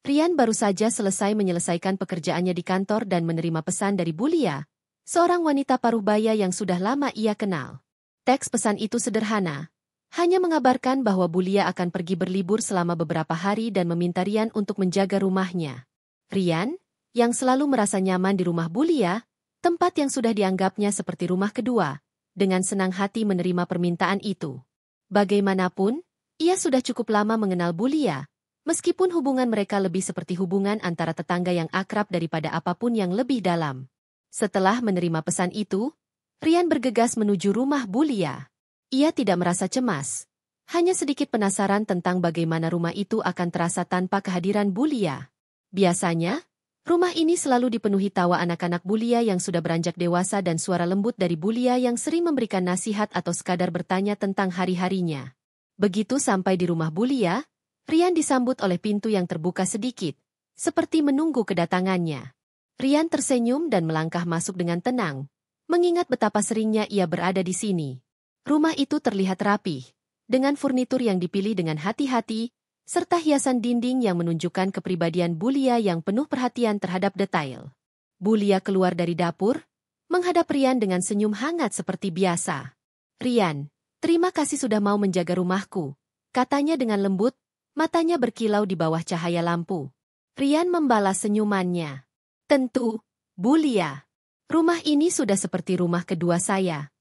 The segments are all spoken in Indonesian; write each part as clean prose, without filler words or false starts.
Rian baru saja selesai menyelesaikan pekerjaannya di kantor dan menerima pesan dari Bulia, seorang wanita parubaya yang sudah lama ia kenal. Teks pesan itu sederhana, hanya mengabarkan bahwa Bulia akan pergi berlibur selama beberapa hari dan meminta Rian untuk menjaga rumahnya. Rian, yang selalu merasa nyaman di rumah Bulia, tempat yang sudah dianggapnya seperti rumah kedua, dengan senang hati menerima permintaan itu. Bagaimanapun, ia sudah cukup lama mengenal Bulia, meskipun hubungan mereka lebih seperti hubungan antara tetangga yang akrab daripada apapun yang lebih dalam. Setelah menerima pesan itu, Rian bergegas menuju rumah Bulia. Ia tidak merasa cemas, hanya sedikit penasaran tentang bagaimana rumah itu akan terasa tanpa kehadiran Bulia. Biasanya, rumah ini selalu dipenuhi tawa anak-anak Bulia yang sudah beranjak dewasa dan suara lembut dari Bulia yang sering memberikan nasihat atau sekadar bertanya tentang hari-harinya. Begitu sampai di rumah Bulia, Rian disambut oleh pintu yang terbuka sedikit, seperti menunggu kedatangannya. Rian tersenyum dan melangkah masuk dengan tenang, mengingat betapa seringnya ia berada di sini. Rumah itu terlihat rapih, dengan furnitur yang dipilih dengan hati-hati, serta hiasan dinding yang menunjukkan kepribadian Bulia yang penuh perhatian terhadap detail. Bulia keluar dari dapur, menghadap Rian dengan senyum hangat seperti biasa. "Rian, terima kasih sudah mau menjaga rumahku," katanya dengan lembut, matanya berkilau di bawah cahaya lampu. Rian membalas senyumannya. "Tentu, Bulia. Rumah ini sudah seperti rumah kedua saya."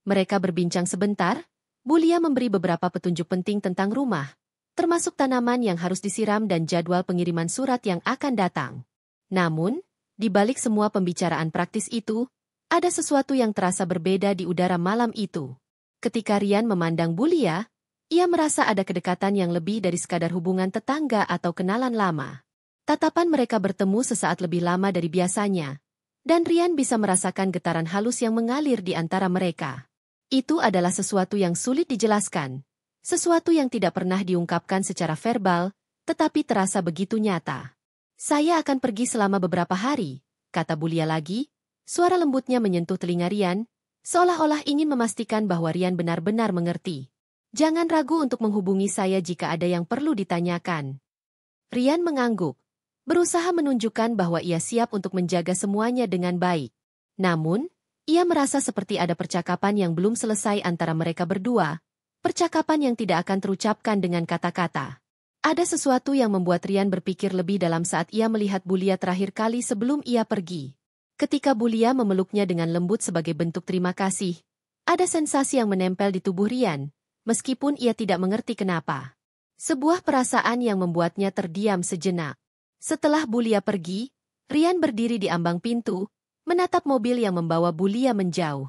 Mereka berbincang sebentar, Bulia memberi beberapa petunjuk penting tentang rumah, termasuk tanaman yang harus disiram dan jadwal pengiriman surat yang akan datang. Namun, di balik semua pembicaraan praktis itu, ada sesuatu yang terasa berbeda di udara malam itu. Ketika Rian memandang Bulia, ia merasa ada kedekatan yang lebih dari sekadar hubungan tetangga atau kenalan lama. Tatapan mereka bertemu sesaat lebih lama dari biasanya, dan Rian bisa merasakan getaran halus yang mengalir di antara mereka. Itu adalah sesuatu yang sulit dijelaskan, sesuatu yang tidak pernah diungkapkan secara verbal, tetapi terasa begitu nyata. "Saya akan pergi selama beberapa hari," kata Bulia lagi, suara lembutnya menyentuh telinga Rian, seolah-olah ingin memastikan bahwa Rian benar-benar mengerti. "Jangan ragu untuk menghubungi saya jika ada yang perlu ditanyakan." Rian mengangguk, berusaha menunjukkan bahwa ia siap untuk menjaga semuanya dengan baik. Namun, ia merasa seperti ada percakapan yang belum selesai antara mereka berdua, percakapan yang tidak akan terucapkan dengan kata-kata. Ada sesuatu yang membuat Rian berpikir lebih dalam saat ia melihat Bulia terakhir kali sebelum ia pergi. Ketika Bulia memeluknya dengan lembut sebagai bentuk terima kasih, ada sensasi yang menempel di tubuh Rian, meskipun ia tidak mengerti kenapa. Sebuah perasaan yang membuatnya terdiam sejenak. Setelah Bulia pergi, Rian berdiri di ambang pintu, menatap mobil yang membawa Bulia menjauh.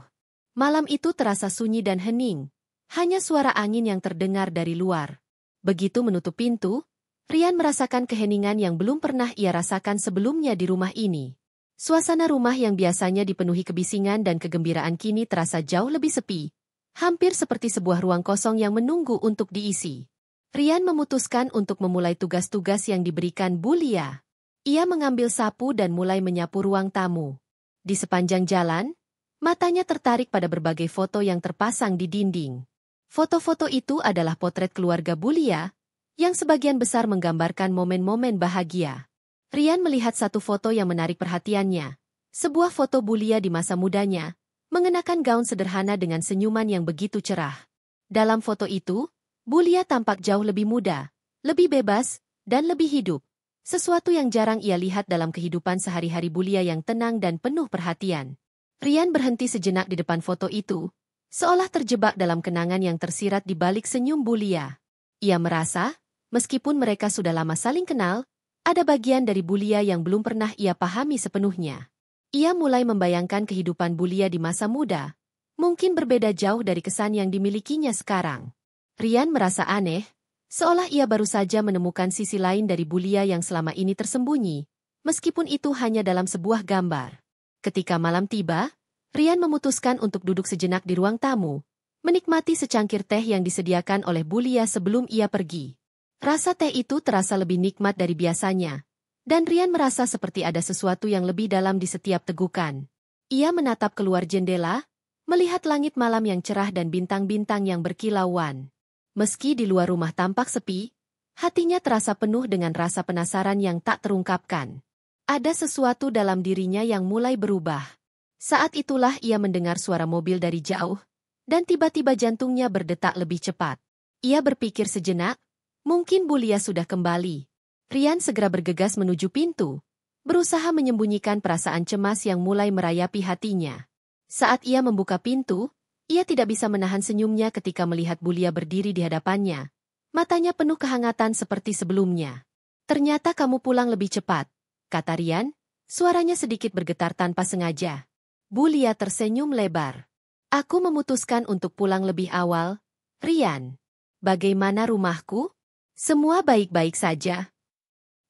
Malam itu terasa sunyi dan hening, hanya suara angin yang terdengar dari luar. Begitu menutup pintu, Rian merasakan keheningan yang belum pernah ia rasakan sebelumnya di rumah ini. Suasana rumah yang biasanya dipenuhi kebisingan dan kegembiraan kini terasa jauh lebih sepi, hampir seperti sebuah ruang kosong yang menunggu untuk diisi. Rian memutuskan untuk memulai tugas-tugas yang diberikan Bulia. Ia mengambil sapu dan mulai menyapu ruang tamu. Di sepanjang jalan, matanya tertarik pada berbagai foto yang terpasang di dinding. Foto-foto itu adalah potret keluarga Bulia, yang sebagian besar menggambarkan momen-momen bahagia. Rian melihat satu foto yang menarik perhatiannya. Sebuah foto Bulia di masa mudanya, mengenakan gaun sederhana dengan senyuman yang begitu cerah. Dalam foto itu, Bulia tampak jauh lebih muda, lebih bebas, dan lebih hidup. Sesuatu yang jarang ia lihat dalam kehidupan sehari-hari Bulia yang tenang dan penuh perhatian. Rian berhenti sejenak di depan foto itu, seolah terjebak dalam kenangan yang tersirat di balik senyum Bulia. Ia merasa, meskipun mereka sudah lama saling kenal, ada bagian dari Bulia yang belum pernah ia pahami sepenuhnya. Ia mulai membayangkan kehidupan Bulia di masa muda, mungkin berbeda jauh dari kesan yang dimilikinya sekarang. Rian merasa aneh, seolah ia baru saja menemukan sisi lain dari Bulia yang selama ini tersembunyi, meskipun itu hanya dalam sebuah gambar. Ketika malam tiba, Rian memutuskan untuk duduk sejenak di ruang tamu, menikmati secangkir teh yang disediakan oleh Bulia sebelum ia pergi. Rasa teh itu terasa lebih nikmat dari biasanya, dan Rian merasa seperti ada sesuatu yang lebih dalam di setiap tegukan. Ia menatap keluar jendela, melihat langit malam yang cerah dan bintang-bintang yang berkilauan. Meski di luar rumah tampak sepi, Hatinya terasa penuh dengan rasa penasaran yang tak terungkapkan. Ada sesuatu dalam dirinya yang mulai berubah. Saat itulah ia mendengar suara mobil dari jauh, dan tiba-tiba jantungnya berdetak lebih cepat. Ia berpikir sejenak, mungkin Bulia sudah kembali. Rian segera bergegas menuju pintu, berusaha menyembunyikan perasaan cemas yang mulai merayapi hatinya. Saat ia membuka pintu, ia tidak bisa menahan senyumnya ketika melihat Bulia berdiri di hadapannya. Matanya penuh kehangatan seperti sebelumnya. "Ternyata kamu pulang lebih cepat," kata Rian, suaranya sedikit bergetar tanpa sengaja. Bulia tersenyum lebar. "Aku memutuskan untuk pulang lebih awal, Rian. Bagaimana rumahku? Semua baik-baik saja?"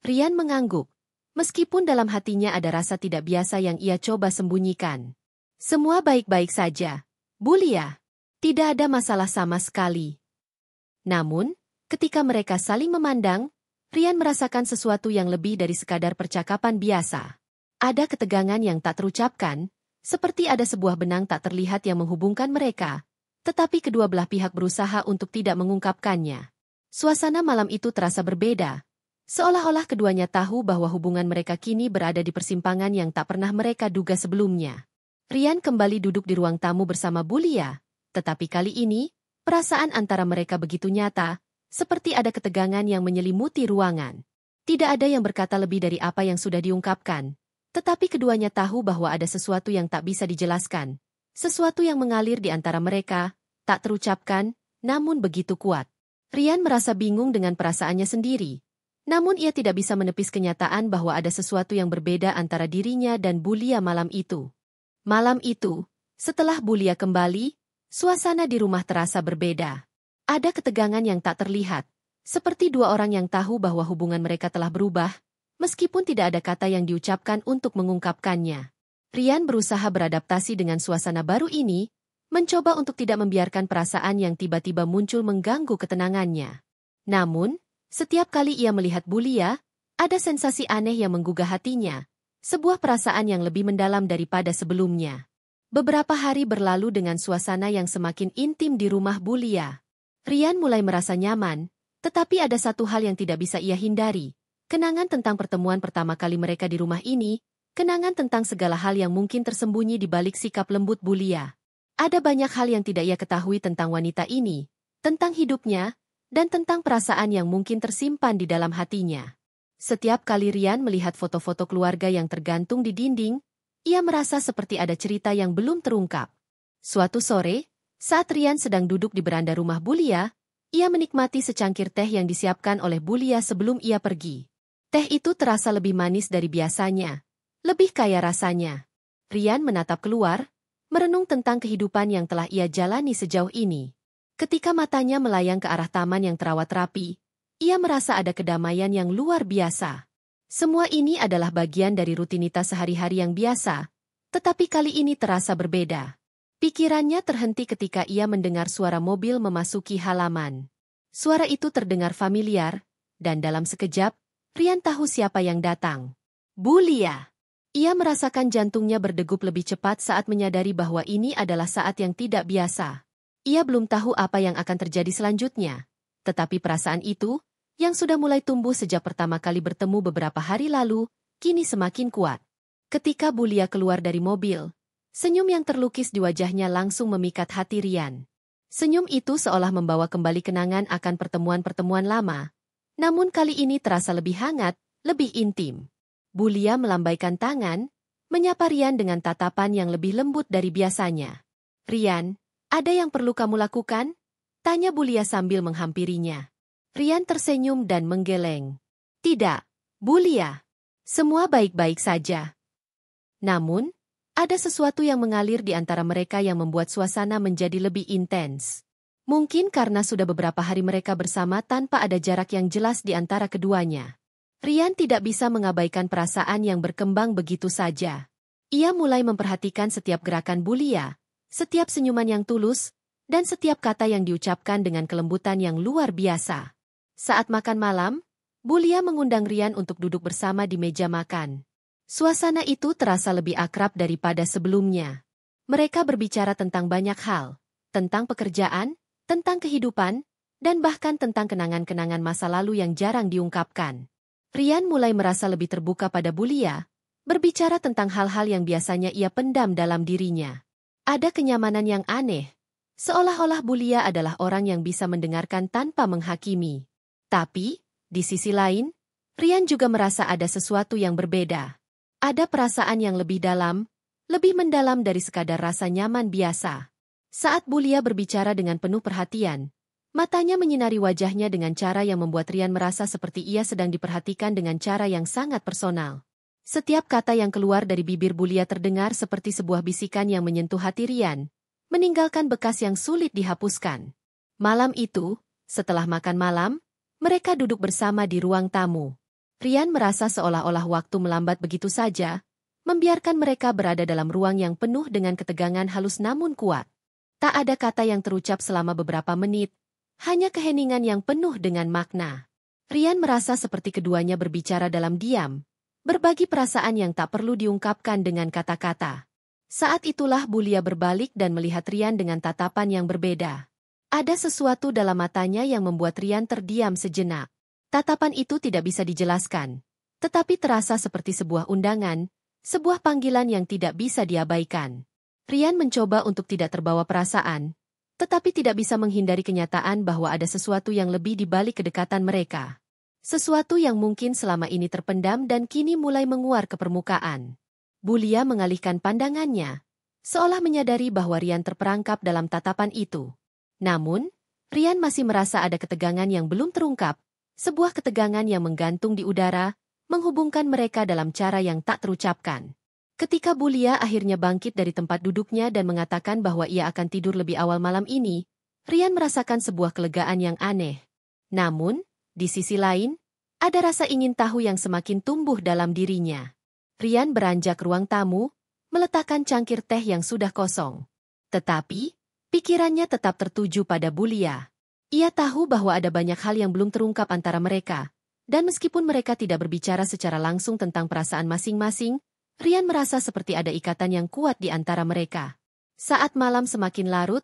Rian mengangguk, meskipun dalam hatinya ada rasa tidak biasa yang ia coba sembunyikan. "Semua baik-baik saja, Bulia. Tidak ada masalah sama sekali." Namun, ketika mereka saling memandang, Rian merasakan sesuatu yang lebih dari sekadar percakapan biasa. Ada ketegangan yang tak terucapkan, seperti ada sebuah benang tak terlihat yang menghubungkan mereka, tetapi kedua belah pihak berusaha untuk tidak mengungkapkannya. Suasana malam itu terasa berbeda, seolah-olah keduanya tahu bahwa hubungan mereka kini berada di persimpangan yang tak pernah mereka duga sebelumnya. Rian kembali duduk di ruang tamu bersama Bulia, tetapi kali ini, perasaan antara mereka begitu nyata, seperti ada ketegangan yang menyelimuti ruangan. Tidak ada yang berkata lebih dari apa yang sudah diungkapkan, tetapi keduanya tahu bahwa ada sesuatu yang tak bisa dijelaskan. Sesuatu yang mengalir di antara mereka, tak terucapkan, namun begitu kuat. Rian merasa bingung dengan perasaannya sendiri. Namun ia tidak bisa menepis kenyataan bahwa ada sesuatu yang berbeda antara dirinya dan Bulia malam itu. Malam itu, setelah Bulia kembali, suasana di rumah terasa berbeda. Ada ketegangan yang tak terlihat, seperti dua orang yang tahu bahwa hubungan mereka telah berubah, meskipun tidak ada kata yang diucapkan untuk mengungkapkannya. Rian berusaha beradaptasi dengan suasana baru ini, mencoba untuk tidak membiarkan perasaan yang tiba-tiba muncul mengganggu ketenangannya. Namun, setiap kali ia melihat Bulia, ada sensasi aneh yang menggugah hatinya, sebuah perasaan yang lebih mendalam daripada sebelumnya. Beberapa hari berlalu dengan suasana yang semakin intim di rumah Bulia. Rian mulai merasa nyaman, tetapi ada satu hal yang tidak bisa ia hindari. Kenangan tentang pertemuan pertama kali mereka di rumah ini, kenangan tentang segala hal yang mungkin tersembunyi di balik sikap lembut Bulia. Ada banyak hal yang tidak ia ketahui tentang wanita ini, tentang hidupnya, dan tentang perasaan yang mungkin tersimpan di dalam hatinya. Setiap kali Rian melihat foto-foto keluarga yang tergantung di dinding, ia merasa seperti ada cerita yang belum terungkap. Suatu sore, saat Rian sedang duduk di beranda rumah Bulia, ia menikmati secangkir teh yang disiapkan oleh Bulia sebelum ia pergi. Teh itu terasa lebih manis dari biasanya, lebih kaya rasanya. Rian menatap keluar, merenung tentang kehidupan yang telah ia jalani sejauh ini. Ketika matanya melayang ke arah taman yang terawat rapi, ia merasa ada kedamaian yang luar biasa. Semua ini adalah bagian dari rutinitas sehari-hari yang biasa, tetapi kali ini terasa berbeda. Pikirannya terhenti ketika ia mendengar suara mobil memasuki halaman. Suara itu terdengar familiar, dan dalam sekejap, Rian tahu siapa yang datang. Bulia. Ia merasakan jantungnya berdegup lebih cepat saat menyadari bahwa ini adalah saat yang tidak biasa. Ia belum tahu apa yang akan terjadi selanjutnya, tetapi perasaan itu, yang sudah mulai tumbuh sejak pertama kali bertemu beberapa hari lalu, kini semakin kuat. Ketika Bulia keluar dari mobil, senyum yang terlukis di wajahnya langsung memikat hati Rian. Senyum itu seolah membawa kembali kenangan akan pertemuan-pertemuan lama. Namun kali ini terasa lebih hangat, lebih intim. Bulia melambaikan tangan, menyapa Rian dengan tatapan yang lebih lembut dari biasanya. "Rian, ada yang perlu kamu lakukan?" tanya Bulia sambil menghampirinya. Rian tersenyum dan menggeleng. "Tidak, Bulia. Semua baik-baik saja." Namun, ada sesuatu yang mengalir di antara mereka yang membuat suasana menjadi lebih intens. Mungkin karena sudah beberapa hari mereka bersama tanpa ada jarak yang jelas di antara keduanya. Rian tidak bisa mengabaikan perasaan yang berkembang begitu saja. Ia mulai memperhatikan setiap gerakan Bulia, setiap senyuman yang tulus, dan setiap kata yang diucapkan dengan kelembutan yang luar biasa. Saat makan malam, Bulia mengundang Rian untuk duduk bersama di meja makan. Suasana itu terasa lebih akrab daripada sebelumnya. Mereka berbicara tentang banyak hal, tentang pekerjaan, tentang kehidupan, dan bahkan tentang kenangan-kenangan masa lalu yang jarang diungkapkan. Rian mulai merasa lebih terbuka pada Bulia, berbicara tentang hal-hal yang biasanya ia pendam dalam dirinya. Ada kenyamanan yang aneh, seolah-olah Bulia adalah orang yang bisa mendengarkan tanpa menghakimi. Tapi, di sisi lain, Rian juga merasa ada sesuatu yang berbeda. Ada perasaan yang lebih dalam, lebih mendalam dari sekadar rasa nyaman biasa. Saat Bulia berbicara dengan penuh perhatian, matanya menyinari wajahnya dengan cara yang membuat Rian merasa seperti ia sedang diperhatikan dengan cara yang sangat personal. Setiap kata yang keluar dari bibir Bulia terdengar seperti sebuah bisikan yang menyentuh hati Rian, meninggalkan bekas yang sulit dihapuskan. Malam itu, setelah makan malam, mereka duduk bersama di ruang tamu. Rian merasa seolah-olah waktu melambat begitu saja, membiarkan mereka berada dalam ruang yang penuh dengan ketegangan halus namun kuat. Tak ada kata yang terucap selama beberapa menit, hanya keheningan yang penuh dengan makna. Rian merasa seperti keduanya berbicara dalam diam, berbagi perasaan yang tak perlu diungkapkan dengan kata-kata. Saat itulah Bulia berbalik dan melihat Rian dengan tatapan yang berbeda. Ada sesuatu dalam matanya yang membuat Rian terdiam sejenak. Tatapan itu tidak bisa dijelaskan, tetapi terasa seperti sebuah undangan, sebuah panggilan yang tidak bisa diabaikan. Rian mencoba untuk tidak terbawa perasaan, tetapi tidak bisa menghindari kenyataan bahwa ada sesuatu yang lebih di balik kedekatan mereka. Sesuatu yang mungkin selama ini terpendam dan kini mulai menguar ke permukaan. Bulia mengalihkan pandangannya, seolah menyadari bahwa Rian terperangkap dalam tatapan itu. Namun, Rian masih merasa ada ketegangan yang belum terungkap, sebuah ketegangan yang menggantung di udara, menghubungkan mereka dalam cara yang tak terucapkan. Ketika Bulia akhirnya bangkit dari tempat duduknya dan mengatakan bahwa ia akan tidur lebih awal malam ini, Rian merasakan sebuah kelegaan yang aneh. Namun, di sisi lain, ada rasa ingin tahu yang semakin tumbuh dalam dirinya. Rian beranjak ruang tamu, meletakkan cangkir teh yang sudah kosong. Tetapi, pikirannya tetap tertuju pada Bulia. Ia tahu bahwa ada banyak hal yang belum terungkap antara mereka, dan meskipun mereka tidak berbicara secara langsung tentang perasaan masing-masing, Rian merasa seperti ada ikatan yang kuat di antara mereka. Saat malam semakin larut,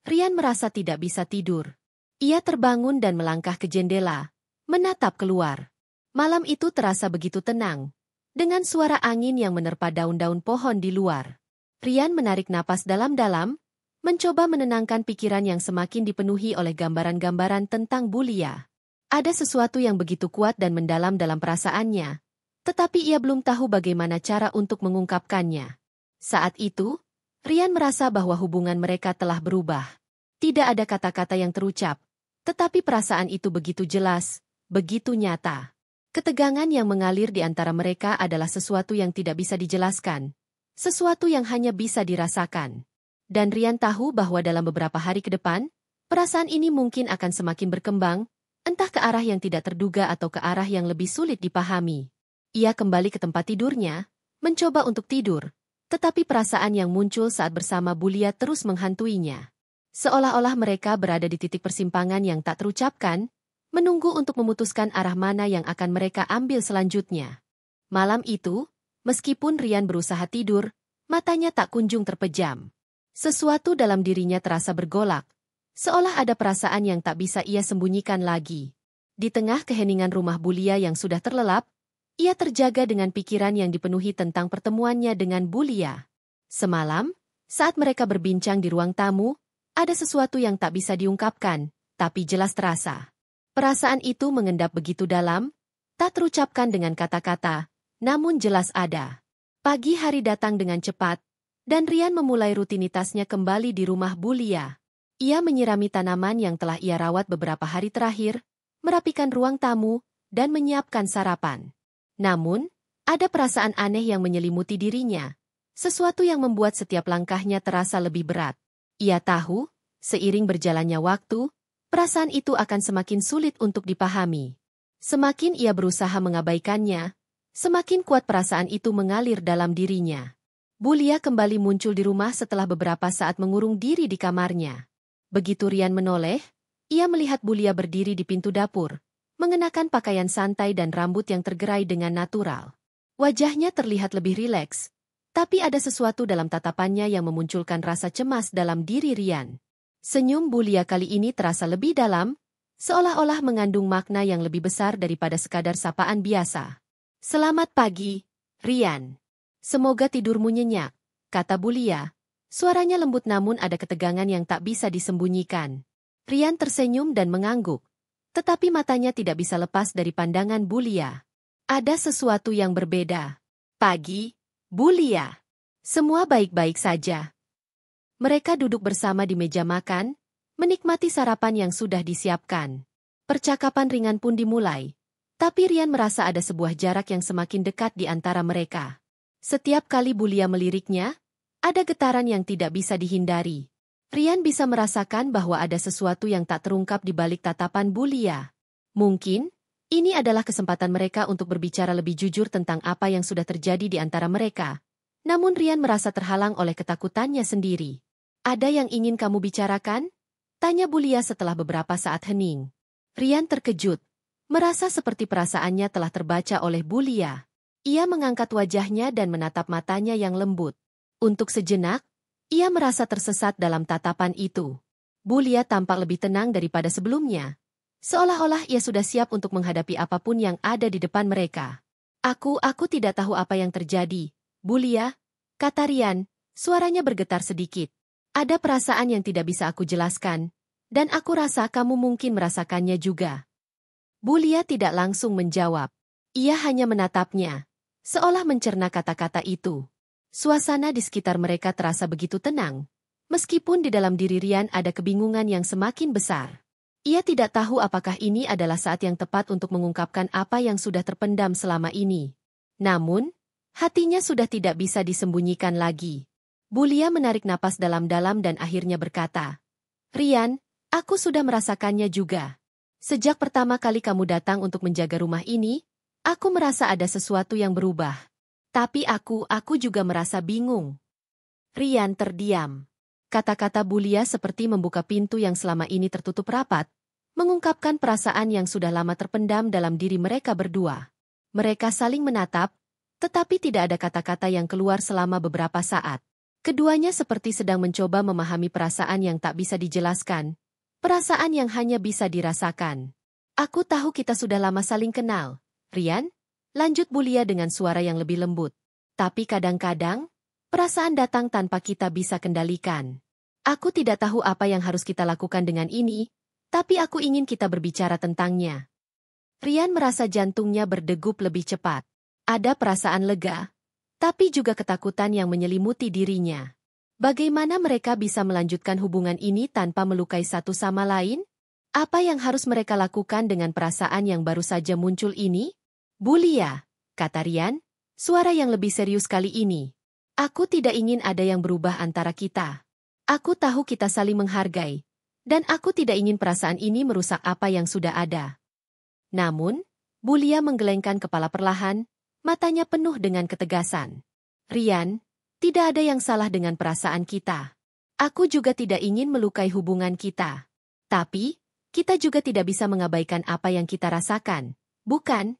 Rian merasa tidak bisa tidur. Ia terbangun dan melangkah ke jendela, menatap keluar. Malam itu terasa begitu tenang, dengan suara angin yang menerpa daun-daun pohon di luar. Rian menarik napas dalam-dalam, mencoba menenangkan pikiran yang semakin dipenuhi oleh gambaran-gambaran tentang Bulia. Ada sesuatu yang begitu kuat dan mendalam dalam perasaannya, tetapi ia belum tahu bagaimana cara untuk mengungkapkannya. Saat itu, Rian merasa bahwa hubungan mereka telah berubah. Tidak ada kata-kata yang terucap, tetapi perasaan itu begitu jelas, begitu nyata. Ketegangan yang mengalir di antara mereka adalah sesuatu yang tidak bisa dijelaskan, sesuatu yang hanya bisa dirasakan. Dan Rian tahu bahwa dalam beberapa hari ke depan, perasaan ini mungkin akan semakin berkembang, entah ke arah yang tidak terduga atau ke arah yang lebih sulit dipahami. Ia kembali ke tempat tidurnya, mencoba untuk tidur, tetapi perasaan yang muncul saat bersama Bulia terus menghantuinya. Seolah-olah mereka berada di titik persimpangan yang tak terucapkan, menunggu untuk memutuskan arah mana yang akan mereka ambil selanjutnya. Malam itu, meskipun Rian berusaha tidur, matanya tak kunjung terpejam. Sesuatu dalam dirinya terasa bergolak, seolah ada perasaan yang tak bisa ia sembunyikan lagi. Di tengah keheningan rumah Bulia yang sudah terlelap, ia terjaga dengan pikiran yang dipenuhi tentang pertemuannya dengan Bulia. Semalam, saat mereka berbincang di ruang tamu, ada sesuatu yang tak bisa diungkapkan, tapi jelas terasa. Perasaan itu mengendap begitu dalam, tak terucapkan dengan kata-kata, namun jelas ada. Pagi hari datang dengan cepat, dan Rian memulai rutinitasnya kembali di rumah Bulia. Ia menyirami tanaman yang telah ia rawat beberapa hari terakhir, merapikan ruang tamu, dan menyiapkan sarapan. Namun, ada perasaan aneh yang menyelimuti dirinya, sesuatu yang membuat setiap langkahnya terasa lebih berat. Ia tahu, seiring berjalannya waktu, perasaan itu akan semakin sulit untuk dipahami. Semakin ia berusaha mengabaikannya, semakin kuat perasaan itu mengalir dalam dirinya. Bulia kembali muncul di rumah setelah beberapa saat mengurung diri di kamarnya. Begitu Rian menoleh, ia melihat Bulia berdiri di pintu dapur, mengenakan pakaian santai dan rambut yang tergerai dengan natural. Wajahnya terlihat lebih rileks, tapi ada sesuatu dalam tatapannya yang memunculkan rasa cemas dalam diri Rian. Senyum Bulia kali ini terasa lebih dalam, seolah-olah mengandung makna yang lebih besar daripada sekadar sapaan biasa. "Selamat pagi, Rian. Semoga tidurmu nyenyak," kata Bulia. Suaranya lembut namun ada ketegangan yang tak bisa disembunyikan. Rian tersenyum dan mengangguk, tetapi matanya tidak bisa lepas dari pandangan Bulia. Ada sesuatu yang berbeda. "Pagi, Bulia. Semua baik-baik saja." Mereka duduk bersama di meja makan, menikmati sarapan yang sudah disiapkan. Percakapan ringan pun dimulai, tapi Rian merasa ada sebuah jarak yang semakin dekat di antara mereka. Setiap kali Bulia meliriknya, ada getaran yang tidak bisa dihindari. Rian bisa merasakan bahwa ada sesuatu yang tak terungkap di balik tatapan Bulia. Mungkin, ini adalah kesempatan mereka untuk berbicara lebih jujur tentang apa yang sudah terjadi di antara mereka. Namun Rian merasa terhalang oleh ketakutannya sendiri. "Ada yang ingin kamu bicarakan?" tanya Bulia setelah beberapa saat hening. Rian terkejut, merasa seperti perasaannya telah terbaca oleh Bulia. Ia mengangkat wajahnya dan menatap matanya yang lembut. Untuk sejenak, ia merasa tersesat dalam tatapan itu. Bulia tampak lebih tenang daripada sebelumnya. Seolah-olah ia sudah siap untuk menghadapi apapun yang ada di depan mereka. Aku tidak tahu apa yang terjadi, Bulia," kata Rian, suaranya bergetar sedikit. "Ada perasaan yang tidak bisa aku jelaskan, dan aku rasa kamu mungkin merasakannya juga." Bulia tidak langsung menjawab. Ia hanya menatapnya, seolah mencerna kata-kata itu. Suasana di sekitar mereka terasa begitu tenang, meskipun di dalam diri Rian ada kebingungan yang semakin besar. Ia tidak tahu apakah ini adalah saat yang tepat untuk mengungkapkan apa yang sudah terpendam selama ini. Namun, hatinya sudah tidak bisa disembunyikan lagi. Bulia menarik napas dalam-dalam dan akhirnya berkata, "Rian, aku sudah merasakannya juga. Sejak pertama kali kamu datang untuk menjaga rumah ini, aku merasa ada sesuatu yang berubah. Tapi aku juga merasa bingung." Rian terdiam. Kata-kata Bulia seperti membuka pintu yang selama ini tertutup rapat, mengungkapkan perasaan yang sudah lama terpendam dalam diri mereka berdua. Mereka saling menatap, tetapi tidak ada kata-kata yang keluar selama beberapa saat. Keduanya seperti sedang mencoba memahami perasaan yang tak bisa dijelaskan, perasaan yang hanya bisa dirasakan. "Aku tahu kita sudah lama saling kenal, Rian," lanjut Bulia dengan suara yang lebih lembut. "Tapi kadang-kadang, perasaan datang tanpa kita bisa kendalikan. Aku tidak tahu apa yang harus kita lakukan dengan ini, tapi aku ingin kita berbicara tentangnya." Rian merasa jantungnya berdegup lebih cepat. Ada perasaan lega, tapi juga ketakutan yang menyelimuti dirinya. Bagaimana mereka bisa melanjutkan hubungan ini tanpa melukai satu sama lain? Apa yang harus mereka lakukan dengan perasaan yang baru saja muncul ini? "Bulia," kata Rian, suara yang lebih serius kali ini. "Aku tidak ingin ada yang berubah antara kita. Aku tahu kita saling menghargai, dan aku tidak ingin perasaan ini merusak apa yang sudah ada." Namun, Bulia menggelengkan kepala perlahan, matanya penuh dengan ketegasan. "Rian, tidak ada yang salah dengan perasaan kita. Aku juga tidak ingin melukai hubungan kita. Tapi, kita juga tidak bisa mengabaikan apa yang kita rasakan, bukan?"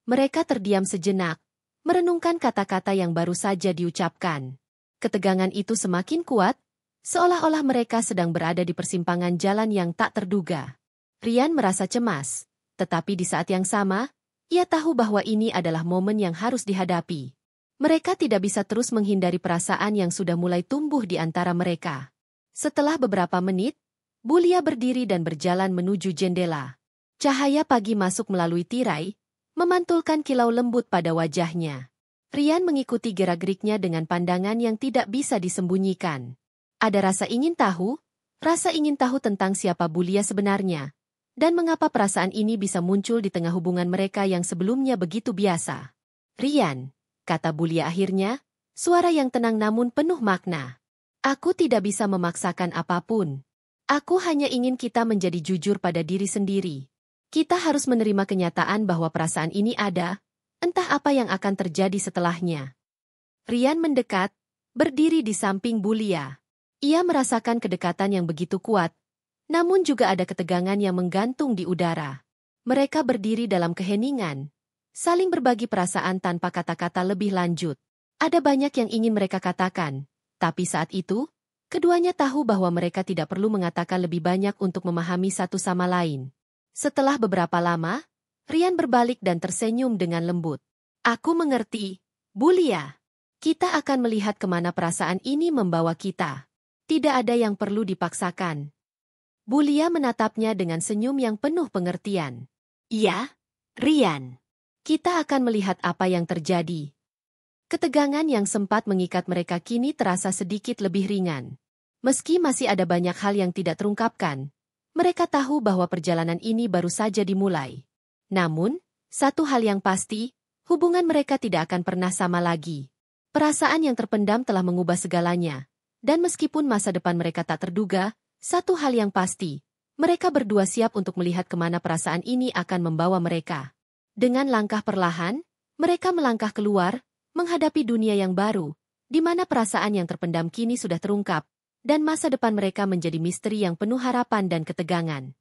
Mereka terdiam sejenak, merenungkan kata-kata yang baru saja diucapkan. Ketegangan itu semakin kuat, seolah-olah mereka sedang berada di persimpangan jalan yang tak terduga. Rian merasa cemas, tetapi di saat yang sama, ia tahu bahwa ini adalah momen yang harus dihadapi. Mereka tidak bisa terus menghindari perasaan yang sudah mulai tumbuh di antara mereka. Setelah beberapa menit, Bulia berdiri dan berjalan menuju jendela. Cahaya pagi masuk melalui tirai, memantulkan kilau lembut pada wajahnya. Rian mengikuti gerak-geriknya dengan pandangan yang tidak bisa disembunyikan. Ada rasa ingin tahu tentang siapa Bulia sebenarnya, dan mengapa perasaan ini bisa muncul di tengah hubungan mereka yang sebelumnya begitu biasa. "Rian," kata Bulia akhirnya, suara yang tenang namun penuh makna. "Aku tidak bisa memaksakan apapun. Aku hanya ingin kita menjadi jujur pada diri sendiri. Kita harus menerima kenyataan bahwa perasaan ini ada, entah apa yang akan terjadi setelahnya." Rian mendekat, berdiri di samping Bulia. Ia merasakan kedekatan yang begitu kuat, namun juga ada ketegangan yang menggantung di udara. Mereka berdiri dalam keheningan, saling berbagi perasaan tanpa kata-kata lebih lanjut. Ada banyak yang ingin mereka katakan, tapi saat itu, keduanya tahu bahwa mereka tidak perlu mengatakan lebih banyak untuk memahami satu sama lain. Setelah beberapa lama, Rian berbalik dan tersenyum dengan lembut. Aku mengerti, Bulia. Kita akan melihat kemana perasaan ini membawa kita. Tidak ada yang perlu dipaksakan. Bulia menatapnya dengan senyum yang penuh pengertian. Iya, Rian. Kita akan melihat apa yang terjadi. Ketegangan yang sempat mengikat mereka kini terasa sedikit lebih ringan. Meski masih ada banyak hal yang tidak terungkapkan, mereka tahu bahwa perjalanan ini baru saja dimulai. Namun, satu hal yang pasti, hubungan mereka tidak akan pernah sama lagi. Perasaan yang terpendam telah mengubah segalanya. Dan meskipun masa depan mereka tak terduga, satu hal yang pasti, mereka berdua siap untuk melihat kemana perasaan ini akan membawa mereka. Dengan langkah perlahan, mereka melangkah keluar, menghadapi dunia yang baru, di mana perasaan yang terpendam kini sudah terungkap, dan masa depan mereka menjadi misteri yang penuh harapan dan ketegangan.